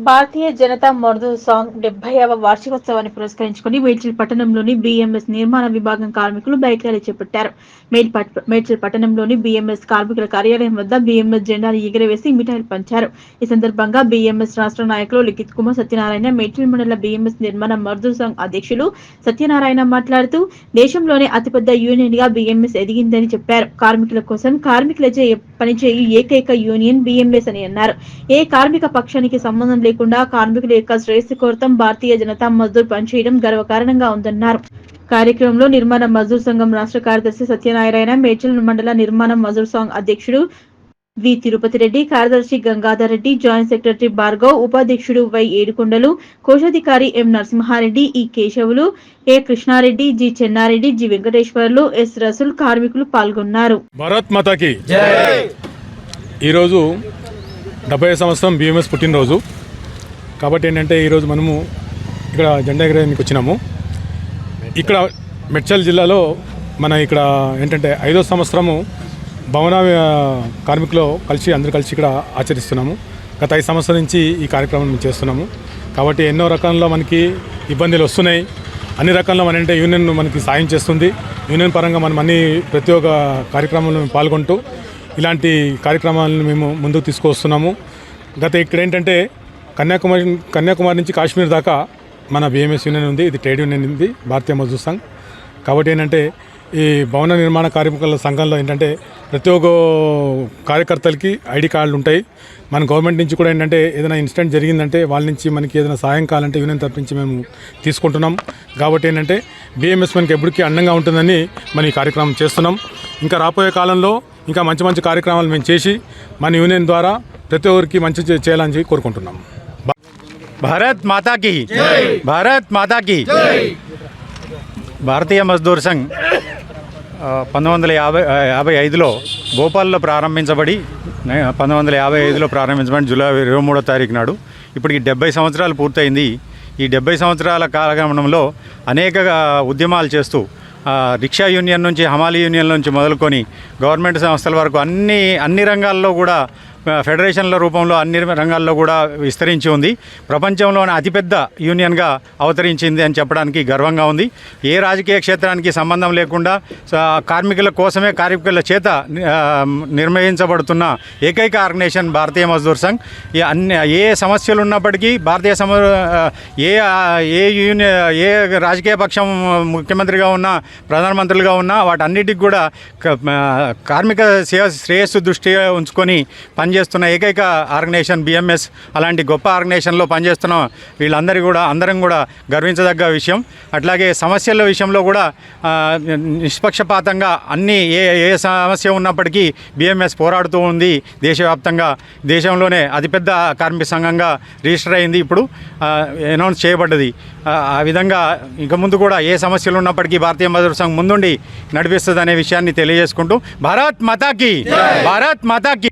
భారతీయ జనతా మజ్దూర్ సంఘ్ 70వ వార్షికోత్సవాన్ని పురస్కరించుకుని మేడ్చల్ పట్టణంలోని బీఎంఎస్ నిర్మాణ విభాగం కార్మికులు బైక్ ర్యాలీ చేపట్టారు. మేడ్చల్ పట్టణంలోని బీఎంఎస్ కార్మికుల కార్యాలయం వద్ద బీఎంఎస్ జెండాను ఎగురవేసి మిఠాయిలు పంచారు. ఈ సందర్భంగా బీఎంఎస్ రాష్ట్ర నాయకులు లిఖిత్ కుమార్ సత్యనారాయణ, మేడ్చల్ మండల బీఎంఎస్ నిర్మాణ మజ్దూర్ సంఘ్ అధ్యక్షులు సత్యనారాయణ మాట్లాడుతూ దేశంలోనే అతిపెద్ద యూనియన్ గా బీఎంఎస్ ఎదిగిందని చెప్పారు. కార్మికుల కోసం కార్మికులచే పనిచేయు ఏకైక యూనియన్ బీఎంఎస్ అని అన్నారు. ఏ కార్మిక పక్షానికి సంబంధం లేకుండా కార్మికుల యొక్క శ్రేయస్సు కోరతం భారతీయ జనతా మజ్దూర్ పనిచేయడం గర్వకారణంగా ఉందన్నారు. కార్యక్రమంలో నిర్మాణ మజ్దూర్ సంఘం రాష్ట్ర కార్యదర్శి సత్యనారాయణ, మేడ్చల్ మండల నిర్మాణ మజ్దూర్ సంఘ్ అధ్యక్షుడు వి తిరుపతి రెడ్డి, కార్యదర్శి గంగాధర్ రెడ్డి, జాయింట్ సెక్రటరీ భార్గవ్, ఉపాధ్యక్షుడు వై ఏడుకొండలు, కోశాధికారి M Narasimhareddy, E Kesavulu, A Krishnareddy, G Chennareddy, G Venkateswarlu, S Rasool కార్మికులు పాల్గొన్నారు. భారత్ మాతాకి జై. ఈరోజు 70వ సంవత్సరం బీఎంఎస్ పుట్టినరోజు కాబట్టి ఏంటంటే ఈరోజు మనము ఇక్కడ జెండా ఎగరేయడానికి వచ్చినాము. ఇక్కడ మేడ్చల్ జిల్లాలో మన ఇక్కడ ఏంటంటే 5వ సంవత్సరము భవన కార్మికులు అందరూ కలిసి ఇక్కడ ఆచరిస్తున్నాము. గత 5 సంవత్సరాల నుంచి ఈ కార్యక్రమం మేము చేస్తున్నాము. కాబట్టి ఎన్నో రకాల్లో మనకి ఇబ్బందులు వస్తున్నాయి. అన్ని రకాల్లో మన అంటే యూనియన్ మనకి సాయం చేస్తుంది. యూనియన్ పరంగా మనం ప్రతి ఒక్క కార్యక్రమంలో పాల్గొంటూ ఇలాంటి కార్యక్రమాలను మేము ముందుకు తీసుకొస్తున్నాము. ఇక్కడ ఏంటంటే కన్యాకుమారి నుంచి కాశ్మీర్ దాకా మన బీఎంఎస్ యూనియన్ ఉంది. ఇది ట్రేడ్ యూనియన్ ఉంది, భారతీయ మజ్దూర్ సంఘ్. కాబట్టి ఏంటంటే ఈ భవన నిర్మాణ కార్మికుల సంఘంలో ఏంటంటే ప్రతి ఒక్క కార్యకర్తలకి ఐడి కార్డులు ఉంటాయి. మన గవర్నమెంట్ నుంచి కూడా ఏంటంటే ఏదైనా ఇన్సిడెంట్ జరిగిందంటే వాళ్ళ నుంచి మనకి ఏదైనా సాయం కావాలంటే యూనియన్ తరపు నుంచి మేము తీసుకుంటున్నాం. కాబట్టి ఏంటంటే బీఎంఎస్ మనకి ఎప్పటికీ అండంగా ఉంటుందని మనం ఈ కార్యక్రమం చేస్తున్నాం. ఇంకా రాబోయే కాలంలో ఇంకా మంచి కార్యక్రమాలు మేము చేసి మన యూనియన్ ద్వారా ప్రతి ఒక్కరికి మంచి చేయాలని కోరుకుంటున్నాం. భారత్ మాతాకి భారత్ మాతాకి భారతీయ మజ్దూర్ సంఘ్ 1955లో భోపాల్లో ప్రారంభించబడి 1955లో ప్రారంభించబడి జూలై 23వ తారీఖు నాడు ఇప్పటికి 70 సంవత్సరాలు పూర్తయింది. ఈ 70 సంవత్సరాల కాలగమనంలో అనేక ఉద్యమాలు చేస్తూ రిక్షా యూనియన్ నుంచి, హమాలీ యూనియన్ నుంచి మొదలుకొని గవర్నమెంట్ సంస్థల వరకు అన్ని రంగాల్లో కూడా ఫెడరేషన్ల రూపంలో అన్ని రంగాల్లో కూడా విస్తరించి ఉంది. ప్రపంచంలోనే అతిపెద్ద యూనియన్గా అవతరించింది అని చెప్పడానికి గర్వంగా ఉంది. ఏ రాజకీయ క్షేత్రానికి సంబంధం లేకుండా కార్మికుల కోసమే, కార్మికుల చేత నిర్వహించబడుతున్న ఏకైక ఆర్గనైజేషన్ భారతీయ మజ్దూర్ సంఘ్. ఏ సమస్యలు ఉన్నప్పటికీ ఏ రాజకీయ పక్షం ముఖ్యమంత్రిగా ఉన్నా, ప్రధానమంత్రులుగా ఉన్నా వాటన్నిటికి కూడా కార్మిక శ్రేయస్సు దృష్టిగా ఉంచుకొని పనిచేస్తున్న ఏకైక ఆర్గనైజేషన్ బీఎంఎస్. అలాంటి గొప్ప ఆర్గనైజేషన్లో పనిచేస్తున్న అందరం కూడా గర్వించదగ్గ విషయం. అట్లాగే సమస్యల విషయంలో కూడా నిష్పక్షపాతంగా ఏ సమస్య ఉన్నప్పటికీ బీఎంఎస్ పోరాడుతూ ఉంది. దేశవ్యాప్తంగా దేశంలోనే అతిపెద్ద కార్మిక సంఘంగా రిజిస్టర్ అయింది, ఇప్పుడు అనౌన్స్ చేయబడ్డది. ఆ విధంగా ఇక ముందు కూడా ఏ సమస్యలు ఉన్నప్పటికీ భారతీయ మజ్దూర్ సంఘ్ ముందుండి నడిపిస్తుంది అనే విషయాన్ని తెలియజేసుకుంటూ భారత్ మాతాకి భారత్ మాతాకి